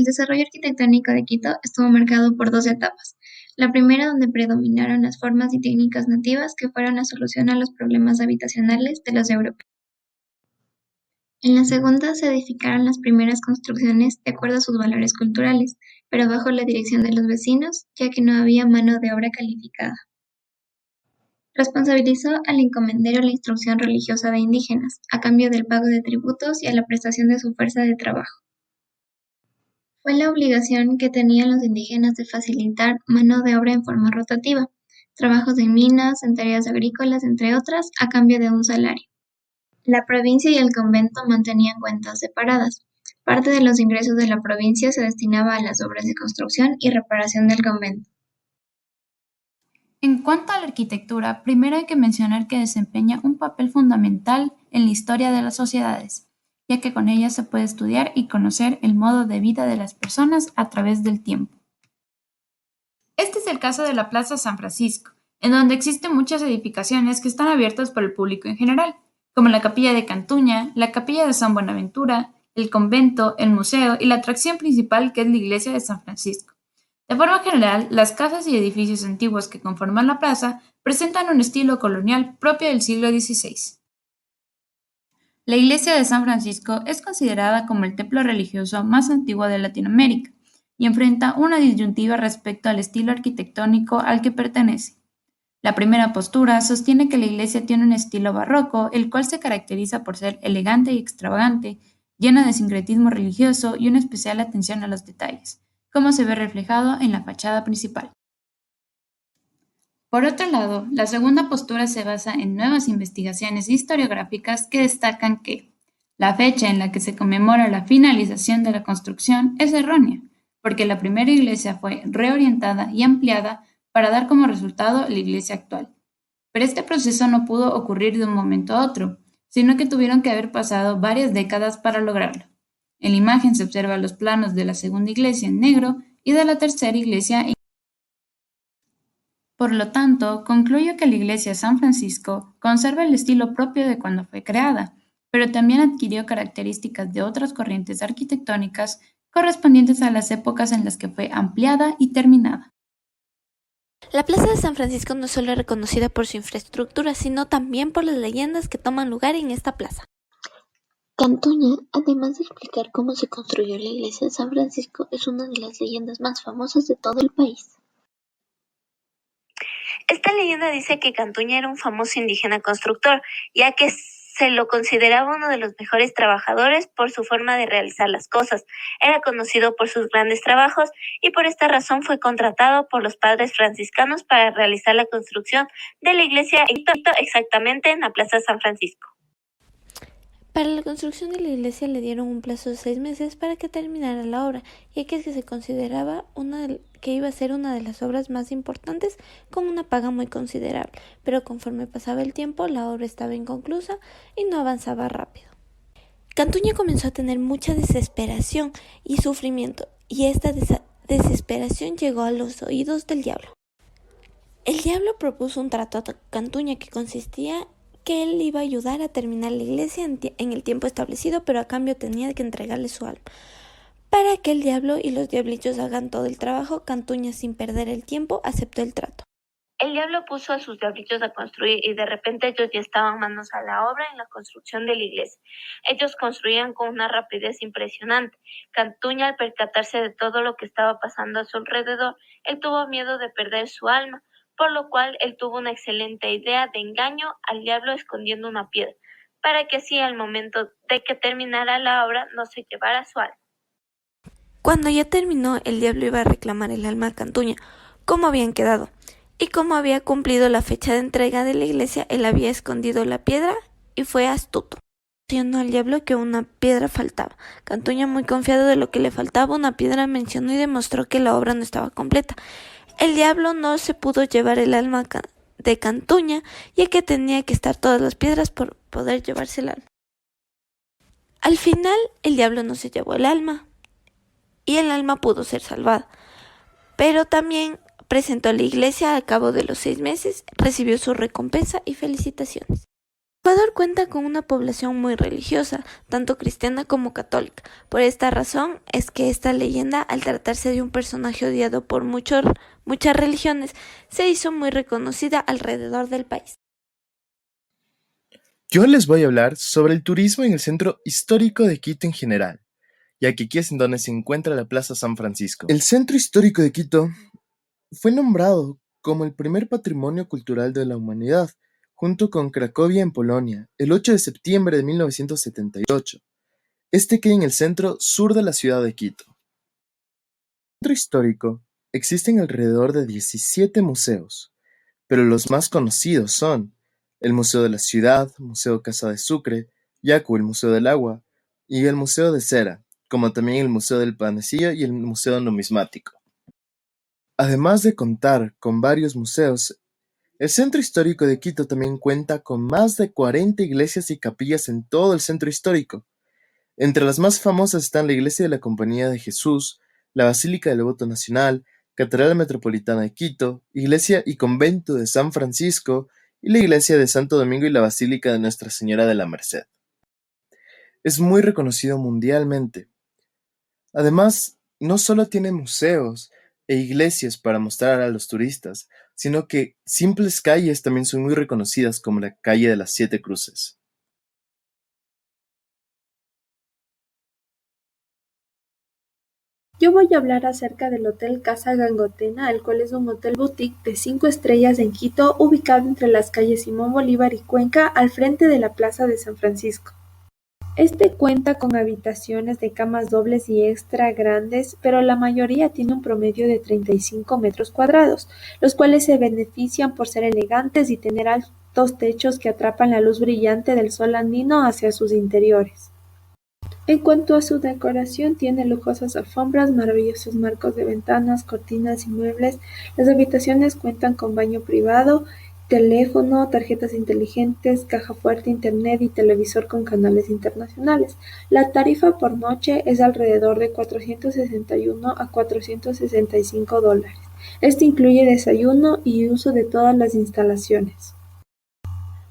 desarrollo arquitectónico de Quito estuvo marcado por dos etapas. La primera, donde predominaron las formas y técnicas nativas que fueron la solución a los problemas habitacionales de los europeos. En la segunda se edificaron las primeras construcciones de acuerdo a sus valores culturales, pero bajo la dirección de los vecinos, ya que no había mano de obra calificada. Responsabilizó al encomendero la instrucción religiosa de indígenas, a cambio del pago de tributos y a la prestación de su fuerza de trabajo. Fue la obligación que tenían los indígenas de facilitar mano de obra en forma rotativa, trabajos en minas, en tareas agrícolas, entre otras, a cambio de un salario. La provincia y el convento mantenían cuentas separadas. Parte de los ingresos de la provincia se destinaba a las obras de construcción y reparación del convento. En cuanto a la arquitectura, primero hay que mencionar que desempeña un papel fundamental en la historia de las sociedades, ya que con ella se puede estudiar y conocer el modo de vida de las personas a través del tiempo. Este es el caso de la Plaza San Francisco, en donde existen muchas edificaciones que están abiertas para el público en general, como la Capilla de Cantuña, la Capilla de San Buenaventura, el convento, el museo y la atracción principal que es la Iglesia de San Francisco. De forma general, las casas y edificios antiguos que conforman la plaza presentan un estilo colonial propio del siglo XVI. La iglesia de San Francisco es considerada como el templo religioso más antiguo de Latinoamérica y enfrenta una disyuntiva respecto al estilo arquitectónico al que pertenece. La primera postura sostiene que la iglesia tiene un estilo barroco, el cual se caracteriza por ser elegante y extravagante, llena de sincretismo religioso y una especial atención a los detalles, como se ve reflejado en la fachada principal. Por otro lado, la segunda postura se basa en nuevas investigaciones historiográficas que destacan que la fecha en la que se conmemora la finalización de la construcción es errónea, porque la primera iglesia fue reorientada y ampliada para dar como resultado la iglesia actual. Pero este proceso no pudo ocurrir de un momento a otro, sino que tuvieron que haber pasado varias décadas para lograrlo. En la imagen se observan los planos de la segunda iglesia en negro y de la tercera iglesia en... Por lo tanto, concluyo que la iglesia de San Francisco conserva el estilo propio de cuando fue creada, pero también adquirió características de otras corrientes arquitectónicas correspondientes a las épocas en las que fue ampliada y terminada. La Plaza de San Francisco no solo es reconocida por su infraestructura, sino también por las leyendas que toman lugar en esta plaza. Cantuña, además de explicar cómo se construyó la iglesia de San Francisco, es una de las leyendas más famosas de todo el país. Esta leyenda dice que Cantuña era un famoso indígena constructor, ya que se lo consideraba uno de los mejores trabajadores por su forma de realizar las cosas. Era conocido por sus grandes trabajos y por esta razón fue contratado por los padres franciscanos para realizar la construcción de la iglesia en Quito, exactamente en la Plaza San Francisco. Para la construcción de la iglesia le dieron un plazo de 6 meses para que terminara la obra, ya que se consideraba que iba a ser una de las obras más importantes con una paga muy considerable, pero conforme pasaba el tiempo la obra estaba inconclusa y no avanzaba rápido. Cantuña comenzó a tener mucha desesperación y sufrimiento, y esta desesperación llegó a los oídos del diablo. El diablo propuso un trato a Cantuña que consistía que él iba a ayudar a terminar la iglesia en el tiempo establecido, pero a cambio tenía que entregarle su alma. Para que el diablo y los diablichos hagan todo el trabajo, Cantuña, sin perder el tiempo, aceptó el trato. El diablo puso a sus diablichos a construir y de repente ellos ya estaban manos a la obra en la construcción de la iglesia. Ellos construían con una rapidez impresionante. Cantuña, al percatarse de todo lo que estaba pasando a su alrededor, él tuvo miedo de perder su alma, por lo cual él tuvo una excelente idea de engaño al diablo escondiendo una piedra, para que así al momento de que terminara la obra no se llevara su alma. Cuando ya terminó, el diablo iba a reclamar el alma a Cantuña, cómo habían quedado, y como había cumplido la fecha de entrega de la iglesia, él había escondido la piedra y fue astuto. Mencionó al diablo que una piedra faltaba. Cantuña, muy confiado de lo que le faltaba una piedra, mencionó y demostró que la obra no estaba completa. El diablo no se pudo llevar el alma de Cantuña, ya que tenía que estar todas las piedras por poder llevarse el alma. Al final, el diablo no se llevó el alma, y el alma pudo ser salvada. Pero también presentó a la iglesia al cabo de los 6 meses, recibió su recompensa y felicitaciones. Ecuador cuenta con una población muy religiosa, tanto cristiana como católica. Por esta razón es que esta leyenda, al tratarse de un personaje odiado por muchas religiones, se hizo muy reconocida alrededor del país. Yo les voy a hablar sobre el turismo en el centro histórico de Quito en general, ya que aquí es en donde se encuentra la Plaza San Francisco. El centro histórico de Quito fue nombrado como el primer patrimonio cultural de la humanidad, junto con Cracovia en Polonia, el 8 de septiembre de 1978. Este queda en el centro sur de la ciudad de Quito. En el centro histórico existen alrededor de 17 museos, pero los más conocidos son el Museo de la Ciudad, Museo Casa de Sucre, Yacu, el Museo del Agua, y el Museo de Cera, como también el Museo del Panecillo y el Museo Numismático. Además de contar con varios museos, el centro histórico de Quito también cuenta con más de 40 iglesias y capillas en todo el centro histórico. Entre las más famosas están la Iglesia de la Compañía de Jesús, la Basílica del Devoto Nacional, Catedral Metropolitana de Quito, Iglesia y Convento de San Francisco y la Iglesia de Santo Domingo y la Basílica de Nuestra Señora de la Merced. Es muy reconocido mundialmente. Además, no solo tiene museos e iglesias para mostrar a los turistas, sino que simples calles también son muy reconocidas como la calle de las Siete Cruces. Yo voy a hablar acerca del Hotel Casa Gangotena, el cual es un hotel boutique de 5 estrellas en Quito, ubicado entre las calles Simón Bolívar y Cuenca, al frente de la Plaza de San Francisco. Este cuenta con habitaciones de camas dobles y extra grandes, pero la mayoría tiene un promedio de 35 metros cuadrados, los cuales se benefician por ser elegantes y tener altos techos que atrapan la luz brillante del sol andino hacia sus interiores. En cuanto a su decoración, tiene lujosas alfombras, maravillosos marcos de ventanas, cortinas y muebles. Las habitaciones cuentan con baño privado, teléfono, tarjetas inteligentes, caja fuerte, internet y televisor con canales internacionales. La tarifa por noche es alrededor de 461 a 465 dólares. Este incluye desayuno y uso de todas las instalaciones.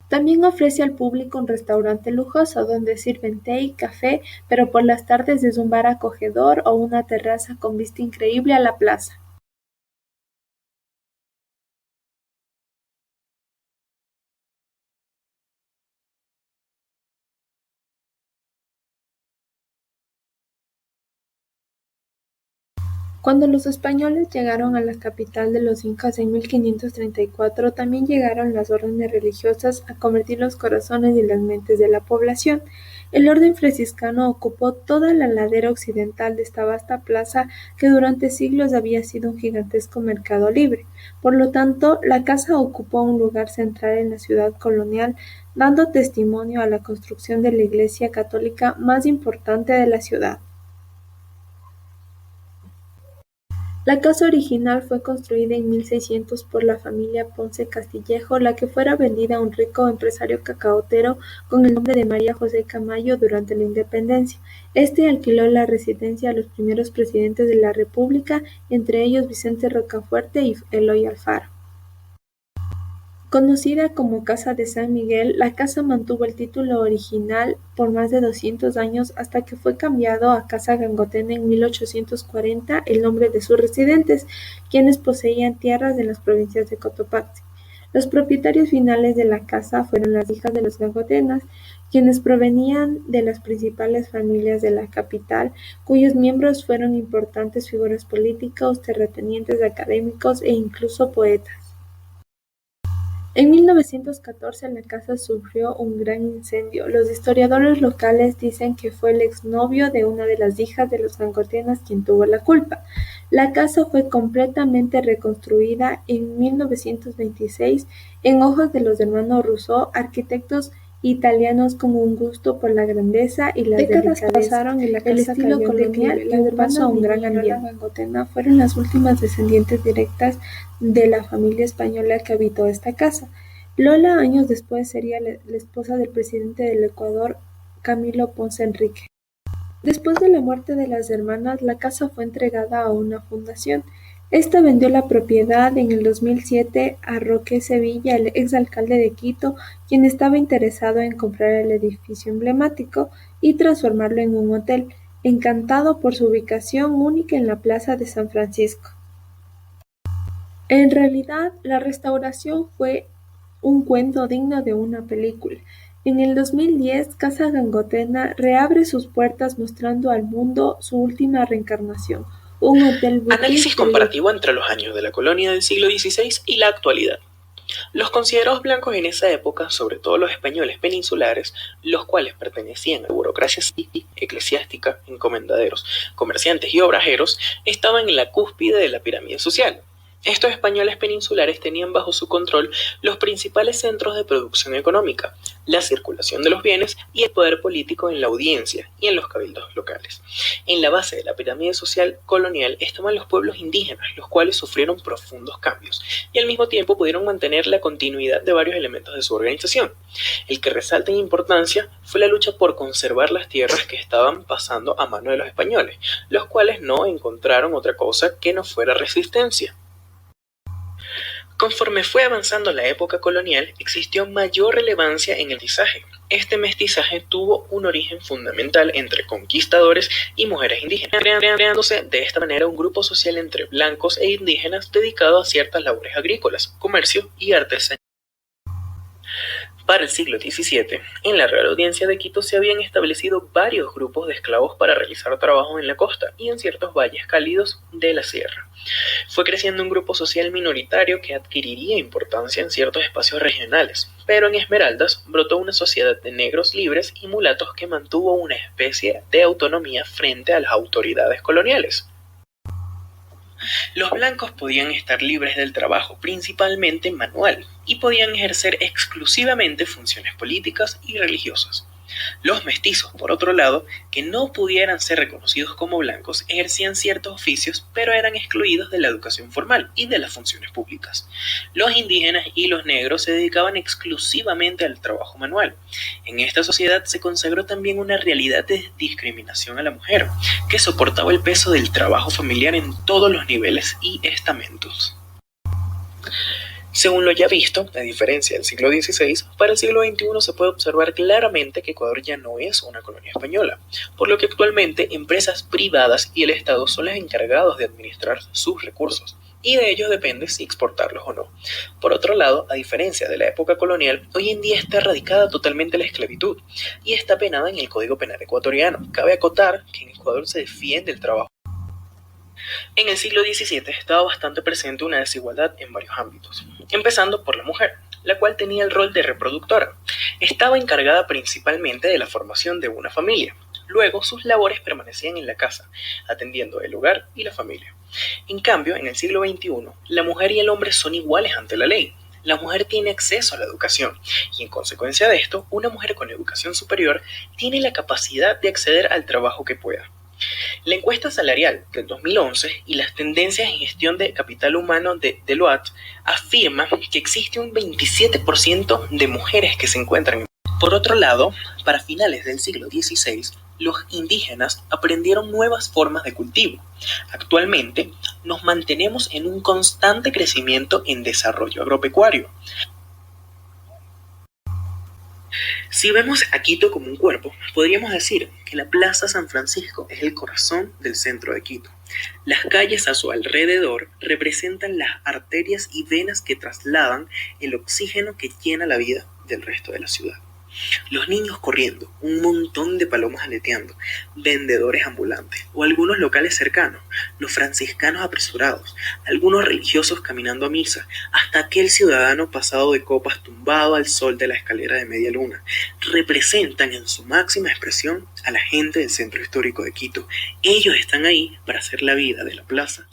También ofrece al público un restaurante lujoso donde sirven té y café, pero por las tardes es un bar acogedor o una terraza con vista increíble a la plaza. Cuando los españoles llegaron a la capital de los incas en 1534, también llegaron las órdenes religiosas a convertir los corazones y las mentes de la población. El orden franciscano ocupó toda la ladera occidental de esta vasta plaza que durante siglos había sido un gigantesco mercado libre. Por lo tanto, la casa ocupó un lugar central en la ciudad colonial, dando testimonio a la construcción de la iglesia católica más importante de la ciudad. La casa original fue construida en 1600 por la familia Ponce Castillejo, la que fuera vendida a un rico empresario cacaotero con el nombre de María José Camayo durante la independencia. Este alquiló la residencia a los primeros presidentes de la República, entre ellos Vicente Rocafuerte y Eloy Alfaro. Conocida como Casa de San Miguel, la casa mantuvo el título original por más de 200 años hasta que fue cambiado a Casa Gangotena en 1840, el nombre de sus residentes, quienes poseían tierras en las provincias de Cotopaxi. Los propietarios finales de la casa fueron las hijas de los Gangotenas, quienes provenían de las principales familias de la capital, cuyos miembros fueron importantes figuras políticos, terratenientes académicos e incluso poetas. En 1914 la casa sufrió un gran incendio. Los historiadores locales dicen que fue el exnovio de una de las hijas de los Gangotenas quien tuvo la culpa. La casa fue completamente reconstruida en 1926 en ojos de los hermanos Rousseau, arquitectos italianos con un gusto por la grandeza y la delicadeza. Pasaron y la casa el estilo colonial dio paso a un gran ambiente. Gangotena fueron las últimas descendientes directas de la familia española que habitó esta casa. Lola años después sería la esposa del presidente del Ecuador, Camilo Ponce Enrique. Después de la muerte de las hermanas, la casa fue entregada a una fundación. Esta vendió la propiedad en el 2007 a Roque Sevilla, el exalcalde de Quito, quien estaba interesado en comprar el edificio emblemático y transformarlo en un hotel, encantado por su ubicación única en la Plaza de San Francisco. En realidad, la restauración fue un cuento digno de una película. En el 2010, Casa Gangotena reabre sus puertas mostrando al mundo su última reencarnación, un hotel boutique. Análisis comparativo entre los años de la colonia del siglo XVI y la actualidad. Los considerados blancos en esa época, sobre todo los españoles peninsulares, los cuales pertenecían a la burocracia eclesiástica, encomendaderos, comerciantes y obrajeros, estaban en la cúspide de la pirámide social. Estos españoles peninsulares tenían bajo su control los principales centros de producción económica, la circulación de los bienes y el poder político en la audiencia y en los cabildos locales. En la base de la pirámide social colonial estaban los pueblos indígenas, los cuales sufrieron profundos cambios y al mismo tiempo pudieron mantener la continuidad de varios elementos de su organización. El que resalta en importancia fue la lucha por conservar las tierras que estaban pasando a mano de los españoles, los cuales no encontraron otra cosa que no fuera resistencia. Conforme fue avanzando la época colonial, existió mayor relevancia en el mestizaje. Este mestizaje tuvo un origen fundamental entre conquistadores y mujeres indígenas, creándose de esta manera un grupo social entre blancos e indígenas dedicado a ciertas labores agrícolas, comercio y artesanía. Para el siglo XVII, en la Real Audiencia de Quito se habían establecido varios grupos de esclavos para realizar trabajo en la costa y en ciertos valles cálidos de la sierra. Fue creciendo un grupo social minoritario que adquiriría importancia en ciertos espacios regionales, pero en Esmeraldas brotó una sociedad de negros libres y mulatos que mantuvo una especie de autonomía frente a las autoridades coloniales. Los blancos podían estar libres del trabajo, principalmente manual, y podían ejercer exclusivamente funciones políticas y religiosas. Los mestizos, por otro lado, que no pudieran ser reconocidos como blancos, ejercían ciertos oficios, pero eran excluidos de la educación formal y de las funciones públicas. Los indígenas y los negros se dedicaban exclusivamente al trabajo manual. En esta sociedad se consagró también una realidad de discriminación a la mujer, que soportaba el peso del trabajo familiar en todos los niveles y estamentos. Según lo ya visto, a diferencia del siglo XVI, para el siglo XXI se puede observar claramente que Ecuador ya no es una colonia española, por lo que actualmente empresas privadas y el Estado son los encargados de administrar sus recursos, y de ellos depende si exportarlos o no. Por otro lado, a diferencia de la época colonial, hoy en día está erradicada totalmente la esclavitud, y está penada en el Código Penal ecuatoriano. Cabe acotar que en Ecuador se defiende el trabajo. En el siglo XVII estaba bastante presente una desigualdad en varios ámbitos, empezando por la mujer, la cual tenía el rol de reproductora. Estaba encargada principalmente de la formación de una familia. Luego, sus labores permanecían en la casa, atendiendo el hogar y la familia. En cambio, en el siglo XXI, la mujer y el hombre son iguales ante la ley. La mujer tiene acceso a la educación y, en consecuencia de esto, una mujer con educación superior tiene la capacidad de acceder al trabajo que pueda. La encuesta salarial del 2011 y las tendencias en gestión de capital humano de Deloitte afirman que existe un 27% de mujeres que se encuentran. Por otro lado, para finales del siglo XVI, los indígenas aprendieron nuevas formas de cultivo. Actualmente, nos mantenemos en un constante crecimiento en desarrollo agropecuario. Si vemos a Quito como un cuerpo, podríamos decir que la Plaza San Francisco es el corazón del centro de Quito. Las calles a su alrededor representan las arterias y venas que trasladan el oxígeno que llena la vida del resto de la ciudad. Los niños corriendo, un montón de palomas aleteando, vendedores ambulantes o algunos locales cercanos, los franciscanos apresurados, algunos religiosos caminando a misa, hasta aquel ciudadano pasado de copas tumbado al sol de la escalera de media luna, representan en su máxima expresión a la gente del centro histórico de Quito. Ellos están ahí para hacer la vida de la plaza